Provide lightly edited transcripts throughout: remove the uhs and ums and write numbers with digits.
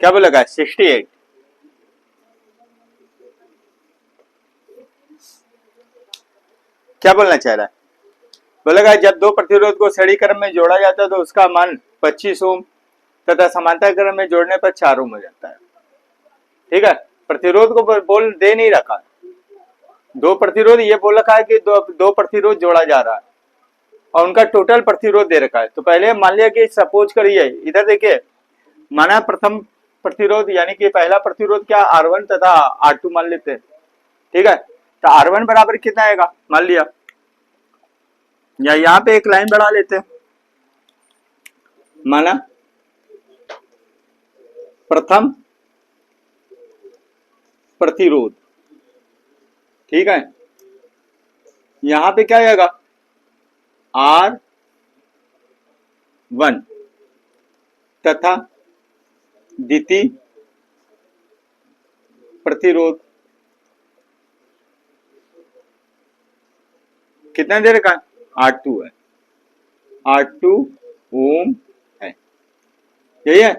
क्या बोलेगा 68। क्या बोलना चाह रहा है? बोलेगा जब दो प्रतिरोध को श्रेणी क्रम में जोड़ा जाता है तो उसका मान 25 ओम तथा समांतर क्रम में जोड़ने पर 4 ओम हो जाता है। ठीक है, प्रतिरोध को बोल दे नहीं रखा, दो प्रतिरोध ये बोल रखा है कि दो प्रतिरोध जोड़ा जा रहा है और उनका टोटल प्रतिरोध दे रखा है। तो पहले मान लिया कि सपोज करिए, इधर देखिए, माना प्रथम प्रतिरोध यानी कि पहला प्रतिरोध क्या R1 तथा R2 मान लेते हैं। ठीक है, तो R1 बराबर कितना आएगा मान लिया, या यहाँ पे एक लाइन बढ़ा लेते हैं, माना प्रथम प्रतिरोध। ठीक है, यहां पे क्या आएगा R1 तथा द्वितीय प्रतिरोध कितना दे रखा है R2 है, R2 ओम है, यही है।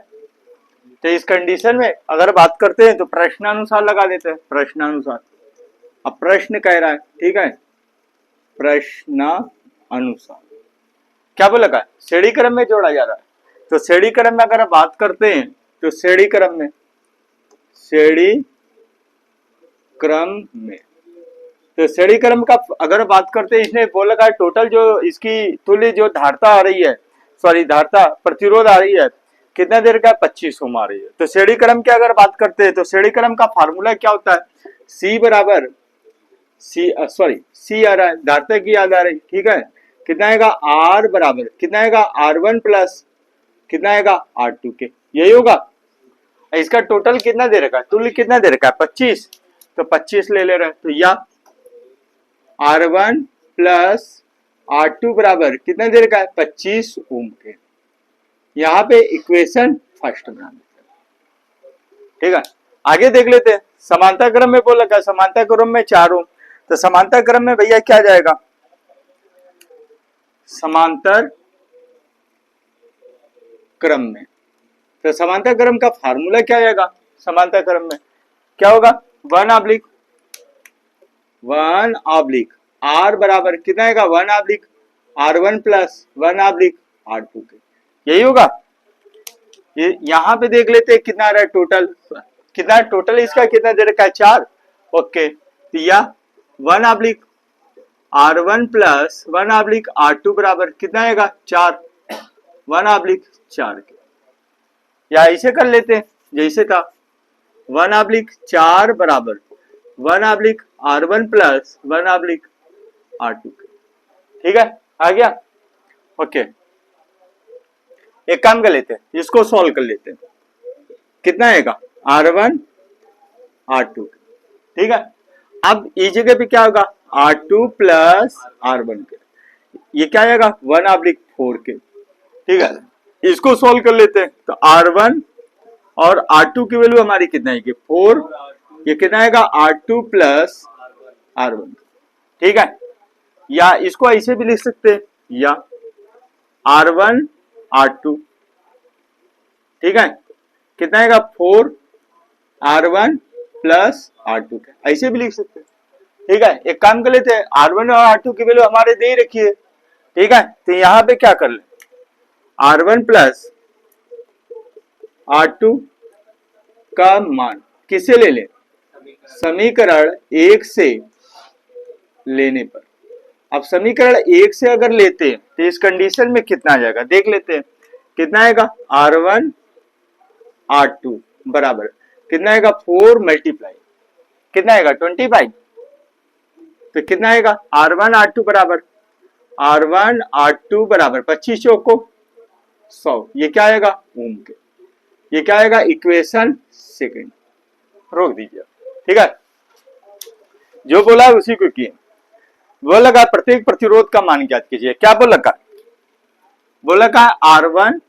तो इस कंडीशन में अगर बात करते हैं तो प्रश्नानुसार लगा देते हैं, प्रश्नानुसार। अब प्रश्न कह रहा है, ठीक है, प्रश्नानुसार क्या बोला है श्रेणी क्रम में जोड़ा जा रहा है। तो श्रेणी क्रम में अगर बात करते हैं तो श्रेणी क्रम में तो श्रेणी क्रम का अगर बात करते हैं, इसने बोला है टोटल जो इसकी तुल्य जो धारता आ रही है, सॉरी धारता प्रतिरोध आ रही है कितना देर का 25 ओम आ रही है। तो श्रेणी क्रम की अगर बात करते हैं तो श्रेणी क्रम का फार्मूला क्या होता है, C बराबर सी आ रहा है, धारता की याद आ रही, ठीक है, कितना आएगा R बराबर कितना आएगा R1 प्लस कितना आएगा R2 के, यही होगा। इसका टोटल कितना दे रखा है, तुल्य कितना दे रखा है 25, तो 25 ले रहे हैं, तो या R1 प्लस R2 बराबर कितना दे रखा है 25 ओम के। यहाँ पे इक्वेशन फर्स्ट बना देते हैं। ठीक है, आगे देख लेते हैं। समांतर क्रम में बोला क्या, समांतर क्रम में 4 ओम, तो समांतर क्रम में भैया क्या जाएगा, समांतर क्रम में, तो समांतर क्रम का फार्मूला क्या आएगा, समांतर क्रम में क्या होगा 1/1 R बराबर कितना आएगा 1/, R1 प्लस 1/, R2 के, यही होगा। ये यहां पे देख लेते हैं कितना आ रहा है टोटल, कितना टोटल इसका कितना दे रखा है 4, ओके, तो या 1/, R1 प्लस 1/, R2 बराबर कितना आएगा 4, 1/4 के, या ऐसे कर लेते हैं जैसे था 1/4 बराबर 1/, R1 प्लस 1/, R2 के। ठीक है, आ गया, ओके। एक काम कर लेते हैं, इसको सॉल्व कर लेते हैं, कितना आएगा R1 R2, ठीक है। अब इस जगह पे क्या होगा R2 प्लस R1 के, ये क्या आएगा 1/4 के, ठीक है। इसको सॉल्व कर लेते हैं, तो R1 और R2 की वैल्यू हमारी कितना आएगी 4, ये कितना आएगा R2 प्लस R1, ठीक है। या इसको ऐसे भी लिख सकते हैं, या R1 R2, ठीक है, कितना आएगा 4 R1 प्लस R2 के, ऐसे भी लिख सकते हैं, ठीक है। एक काम कर लेते हैं, R1 और R2 की वैल्यू हमारे दे ही रखी है, ठीक है, तो यहां पे क्या कर ले, R1 प्लस R2 का मान किसे ले लें, समीकरण 1 से लेने पर। अब समीकरण 1 से अगर लेते हैं तो इस कंडीशन में कितना आ जाएगा देख लेते हैं, कितना आएगा R1 R2 बराबर कितना आएगा 4 मल्टीप्लाई कितना आएगा 25, तो कितना आएगा R1 R2 बराबर R1 R2 बराबर 25 चौक को 100, ये क्या आएगा ओम के, ये क्या आएगा इक्वेशन सेकंड, रोक दीजिए, ठीक है। जो बोला है उसी को किए, वो लगा प्रत्येक प्रतिरोध का मान ज्ञात कीजिए, क्या बोला का, बोला का R1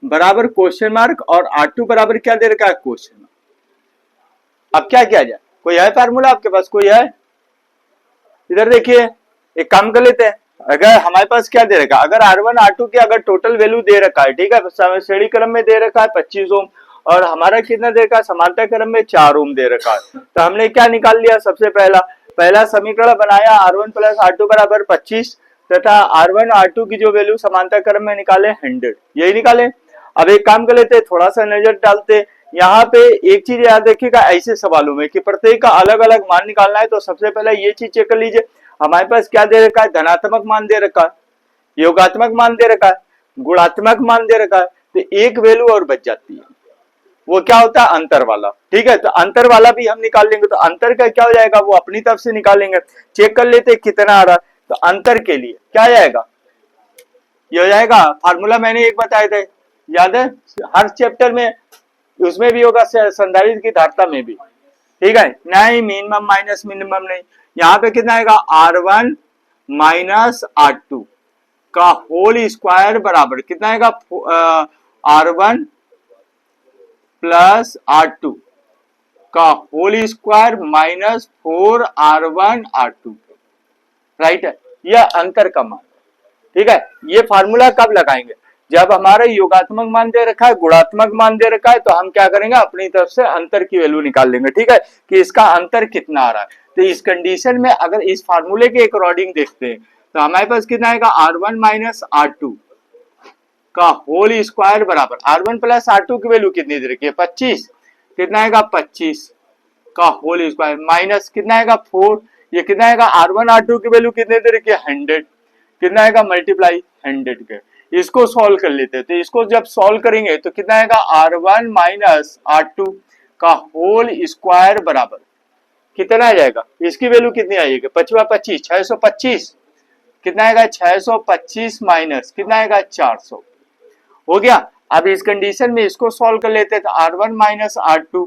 बराबर क्वेश्चन मार्क और R2 बराबर क्या दे रखा है क्वेश्चन मार्क। अब क्या किया जाए, कोई है फार्मूला आपके पास, कोई है, इधर देखिए, एक काम कर लेते हैं, अगर हमारे पास क्या दे रखा है, अगर R1 R2 की अगर टोटल वैल्यू दे रखा है, ठीक है, श्रेणी क्रम में दे रखा है 25 ओम और हमारा कितना दे रखा है, समांतर क्रम में 4 ओम दे रखा है। तो हमने क्या निकाल लिया, सबसे पहला समीकरण बनाया R1 प्लस R2 बराबर 25 तथा R1 R2 की जो वैल्यू समांतर क्रम में निकाले 100, यही निकाले। अब एक काम कर लेते, थोड़ा सा नजर डालते। यहाँ पे एक चीज याद रखिएगा ऐसे सवालों में कि प्रत्येक का अलग अलग मान निकालना है, तो सबसे पहले ये चीज चेक कर लीजिए हमारे पास क्या दे रखा है, धनात्मक मान दे रखा है, योगात्मक मान दे रखा है, गुणात्मक मान दे रखा है। तो एक वैल्यू और बच जाती है, वो क्या होता है, अंतर वाला। ठीक है, तो अंतर वाला भी हम निकाल लेंगे। तो अंतर का क्या हो जाएगा, वो अपनी तरफ से निकालेंगे। चेक कर लेते कितना आ रहा। तो अंतर के लिए क्या जाएगा, ये हो जाएगा, फार्मूला मैंने एक बताए थे, याद है, हर चैप्टर में उसमें भी होगा, संधारित्र की धारिता में भी। ठीक है, नहीं मिनिमम माइनस मिनिमम नहीं, यहाँ पे कितना आएगा, R1 माइनस R2 का होल स्क्वायर बराबर कितना आएगा, R1 प्लस R2 का whole square minus 4R1 R2, right है, यह अंतर का मान। ठीक है, ये फार्मूला कब लगाएंगे, जब हमारा योगात्मक मान दे रखा है, गुणात्मक मान दे रखा है, तो हम क्या करेंगे, अपनी तरफ से अंतर की वैल्यू निकाल लेंगे। ठीक है, कि इसका अंतर कितना आ रहा है। तो इस कंडीशन में अगर इस फार्मूले के अकॉर्डिंग देखते हैं तो हमारे पास कितना आएगा, R1 माइनस R2 का होल स्क्वायर बराबर R1 प्लस R2 की वैल्यू कितनी दे रखी है, 25, कितना आएगा 25 का होल स्क्वायर माइनस कितना आएगा 4, ये कितना आएगा, R1 R2 की वैल्यू कितने दे रखी है, 100, कितना आएगा, मल्टीप्लाई 100 के। इसको सॉल्व कर लेते हैं, तो इसको जब सॉल्व करेंगे तो कितना आएगा, R1 माइनस R2 का होल स्क्वायर बराबर कितना आ जाएगा, इसकी वैल्यू कितनी आएगी, 25 625, कितना आएगा 625 माइनस कितना आएगा 400, हो गया। अब इस कंडीशन में इसको सॉल्व कर लेते हैं, तो R1 माइनस R2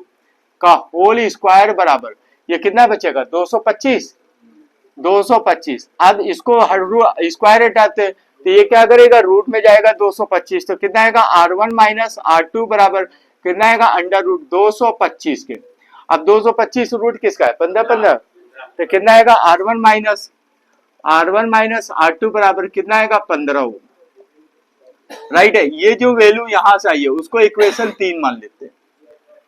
का होल स्क्वायर बराबर ये कितना बचेगा, 225। अब इसको स्क्वायर हटाते तो ये क्या करेगा, रूट में जाएगा 225, तो कितना आएगा, R1 माइनस R2 बराबर कितना आएगा, अंडर रूट 225 के। अब 225 रूट किसका है, 15, तो कितना आएगा, R1 माइनस R2 बराबर कितना आएगा, 15 राइट है। ये जो वैल्यू यहां से आई है उसको इक्वेशन 3 मान लेते हैं।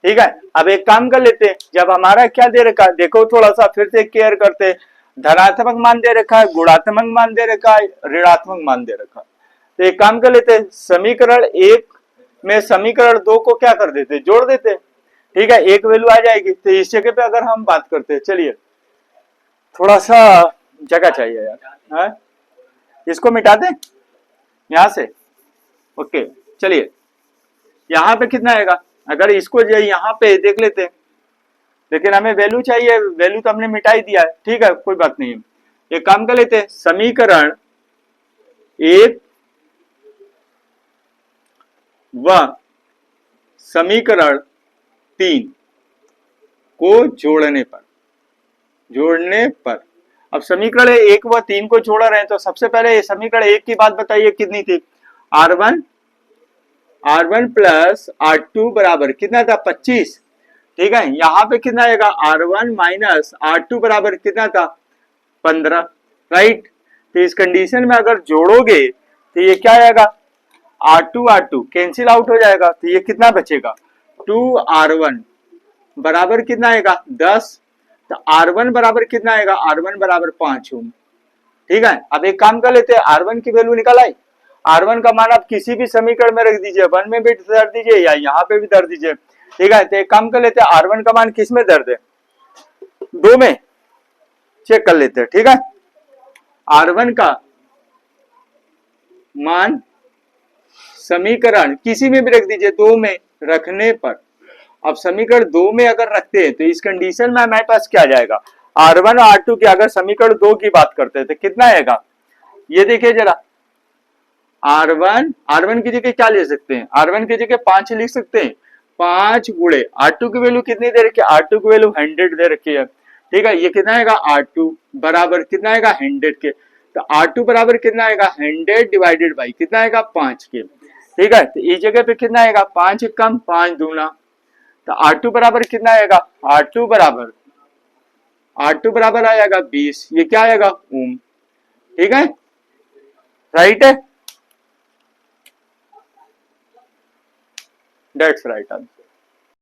ठीक है, अब एक काम कर लेते हैं, जब हमारा क्या दे रखा है, देखो थोड़ा सा फिर से केयर करते हैं, धनात्मक मान दे रखा है, गुणात्मक मान दे रखा है, ऋणात्मक मान दे रखा है। तो एक काम कर लेते हैं, समीकरण 1 में समीकरण 2 को क्या कर देते, जोड़ देते। ठीक है, एक वैल्यू आ जाएगी। तो इस जगह पे अगर हम बात करते हैं, चलिए थोड़ा सा जगह चाहिए यार, है? इसको मिटा दें यहां से, ओके। चलिए यहां पे कितना आएगा, अगर इसको यहाँ पे देख लेते हैं, लेकिन हमें वैल्यू चाहिए, वैल्यू तो हमने मिटा ही दिया है। ठीक है, कोई बात नहीं, एक काम कर लेते हैं, समीकरण 1 व समीकरण 3 को जोड़ने पर अब समीकरण 1 व 3 को जोड़ रहे हैं, तो सबसे पहले समीकरण 1 की बात बताइए कितनी थी, R1 प्लस R2 बराबर कितना था, 25। ठीक है, यहाँ पे कितना आएगा, R1 माइनस R2 बराबर कितना था, 15, राइट। तो इस कंडीशन में अगर जोड़ोगे तो ये क्या आएगा, R2 कैंसिल आउट हो जाएगा, तो ये कितना बचेगा, 2R1 बराबर कितना आएगा, 10। तो R1 बराबर कितना आएगा, R1 बराबर 5 ओम। ठीक है, अब एक काम कर लेते हैं, R1 की वैल्यू निकाल आई, R1 का मान आप किसी भी समीकरण में रख दीजिए, 1 में भी धर दीजिए या यहाँ पे भी धर दीजिए। ठीक है, तो एक काम कर लेते हैं, R1 का मान किस में धर दे, 2 में, चेक कर लेते हैं। ठीक है, R1 का मान समीकरण किसी में भी रख दीजिए, 2 में रखने पर, अब समीकरण 2 में अगर रखते हैं तो इस कंडीशन में हमारे पास क्या जाएगा, R1 और R2 की अगर समीकरण 2 की बात करते हैं तो कितना आएगा, ये देखिए जरा, R1 की जगह क्या ले सकते हैं, R1 की जगह 5 लिख सकते हैं, 5 गुणे R2 की वैल्यू कितनी दे रखी है, R2 की वैल्यू 100 दे रखी है। ठीक है, ये कितना आएगा, R2 बराबर कितना आएगा, 100 के। तो R2 बराबर कितना आएगा, 100 डिवाइडेड बाई कितना आएगा, 5 के। ठीक है, तो इस जगह पे कितना आएगा, 5 कम 5 दूना, तो R2 बराबर कितना आएगा, R2 बराबर आएगा 20, ये क्या आएगा, ओम। ठीक है, राइट है, that's right answer.